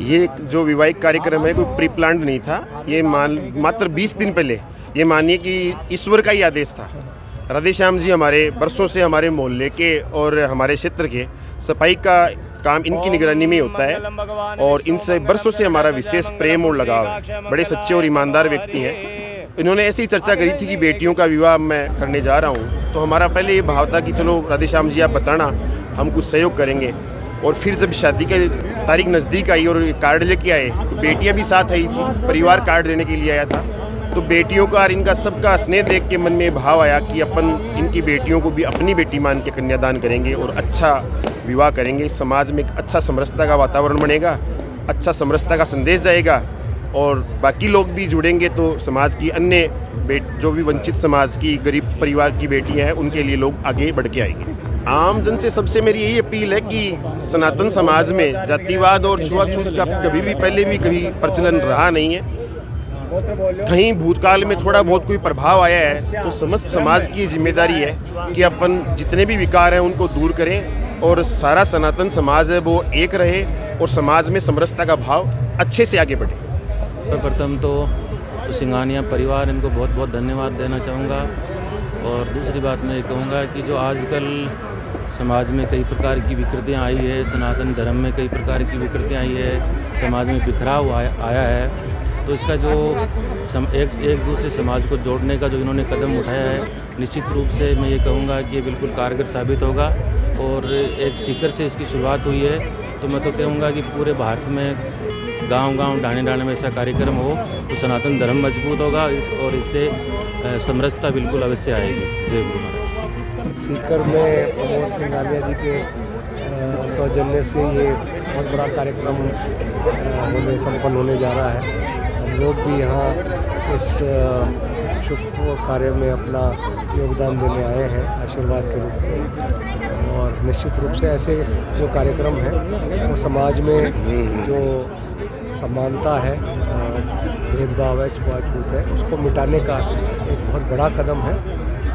ये जो विवाहिक कार्यक्रम है कोई प्री प्लान्ड नहीं था। ये मात्र 20 दिन पहले ये मानिए कि ईश्वर का ही आदेश था। राधेश्याम जी हमारे बरसों से हमारे मोहल्ले के और हमारे क्षेत्र के सफाई का काम इनकी निगरानी में होता है और इनसे बरसों से हमारा विशेष प्रेम और लगाव है। बड़े सच्चे और ईमानदार व्यक्ति हैं। इन्होंने ऐसी चर्चा करी थी कि बेटियों का विवाह मैं करने जा रहा हूँ, तो हमारा पहले ये भाव था कि चलो राधेश्याम जी आप बताना, हम कुछ सहयोग करेंगे। और फिर जब शादी की तारीख नज़दीक आई और कार्ड लेके आए तो बेटियां भी साथ आई थी, परिवार कार्ड देने के लिए आया था। तो बेटियों का और इनका सबका स्नेह देख के मन में भाव आया कि अपन इनकी बेटियों को भी अपनी बेटी मान के कन्यादान करेंगे और अच्छा विवाह करेंगे। समाज में एक अच्छा समरसता का वातावरण बनेगा, अच्छा समरसता का संदेश जाएगा और बाकी लोग भी जुड़ेंगे तो समाज की अन्य जो भी वंचित समाज की गरीब परिवार की बेटियां हैं उनके लिए लोग आगे बढ़ के आएंगे। आम जन से सबसे मेरी यही अपील है कि सनातन समाज में जातिवाद और छुआछूत का कभी भी पहले भी कभी प्रचलन रहा नहीं है। कहीं भूतकाल में थोड़ा बहुत कोई प्रभाव आया है तो समस्त समाज की जिम्मेदारी है कि अपन जितने भी विकार हैं उनको दूर करें और सारा सनातन समाज है वो एक रहे और समाज में समरसता का भाव अच्छे से आगे बढ़े। प्रथम तो सिंघानिया परिवार इनको बहुत बहुत धन्यवाद देना चाहूँगा। और दूसरी बात मैं ये कहूँगा कि जो आजकल समाज में कई प्रकार की विकृतियाँ आई है, सनातन धर्म में कई प्रकार की विकृतियाँ आई है, समाज में बिखराव आया है, तो इसका जो एक दूसरे समाज को जोड़ने का जो इन्होंने कदम उठाया है, निश्चित रूप से मैं ये कहूँगा कि ये बिल्कुल कारगर साबित होगा। और एक सीकर से इसकी शुरुआत हुई है, तो मैं तो कहूँगा कि पूरे भारत में गांव-गांव डाणे-डाणे में ऐसा कार्यक्रम हो तो सनातन धर्म मजबूत होगा और इससे समरसता बिल्कुल अवश्य आएगी। जय गुरु महाराज। सीकर में प्रमोद सिंघानिया जी के सौजन्य से ये बहुत बड़ा कार्यक्रम संपन्न होने जा रहा है। हम लोग भी यहाँ इस शुभ कार्य में अपना योगदान देने आए हैं आशीर्वाद के रूप में। और निश्चित रूप से ऐसे जो कार्यक्रम है वो समाज में जो समानता है, भेदभाव है, छुआछूत है, उसको मिटाने का एक बहुत बड़ा कदम है।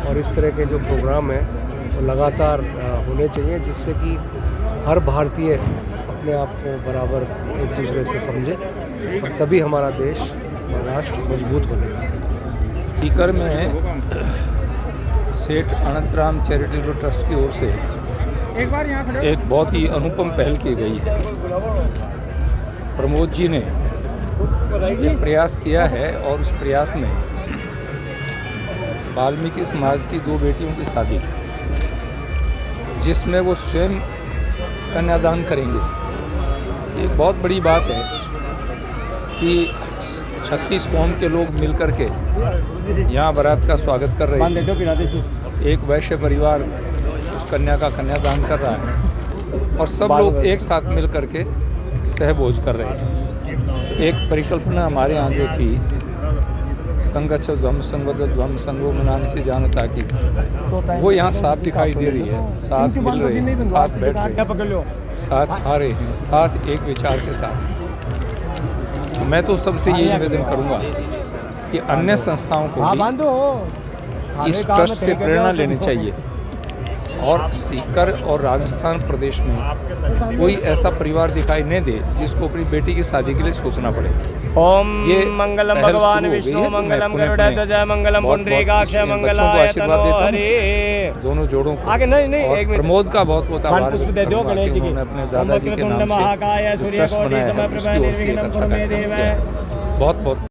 और इस तरह के जो प्रोग्राम हैं वो लगातार होने चाहिए जिससे कि हर भारतीय अपने आप को बराबर एक दूसरे से समझे और तभी हमारा देश और राष्ट्र मजबूत बनेगा। सीकर में सेठ अनंतराम चैरिटेबल ट्रस्ट की ओर से एक बहुत ही अनुपम पहल की गई है। प्रमोद जी ने एक प्रयास किया है और उस प्रयास में वाल्मीकि समाज की 2 बेटियों की शादी जिसमें वो स्वयं कन्यादान करेंगे। एक बहुत बड़ी बात है कि 36 कौम के लोग मिलकर के यहाँ बारात का स्वागत कर रहे हैं। एक वैश्य परिवार उस कन्या का कन्यादान कर रहा है और सब लोग एक साथ मिल कर के सहभोज कर रहे हैं। एक परिकल्पना हमारे यहाँ जो थी संगच्छ ध्वम संगवद ध्वम संगो मनान से जानता की, वो यहाँ साथ दिखाई दे रही है। साथ मिल रहे हैं, साथ बैठ रहे हैं, साथ खा रहे हैं, साथ एक विचार के साथ। मैं तो सबसे यही निवेदन करूँगा कि अन्य संस्थाओं को भी इस ट्रस्ट से प्रेरणा लेनी चाहिए और सीकर और राजस्थान प्रदेश में कोई ऐसा परिवार दिखाई नहीं दे जिसको अपनी बेटी की शादी के लिए सोचना पड़े। ओम मंगलम भगवान विष्णु मंगलम गरुड़ध्वज मंगलम पुंडरीकाक्ष मंगलाय तनो हरि। दोनों जोड़ों को आगे नहीं एक मिनट प्रमोद का बहुत बहुत आभार दे दो गणेश जी की। अपने दादाजी के नाम से महाकाय सूर्य कोटि समय प्रभा निर्विघ्नं कुरु मे देव। बहुत बहुत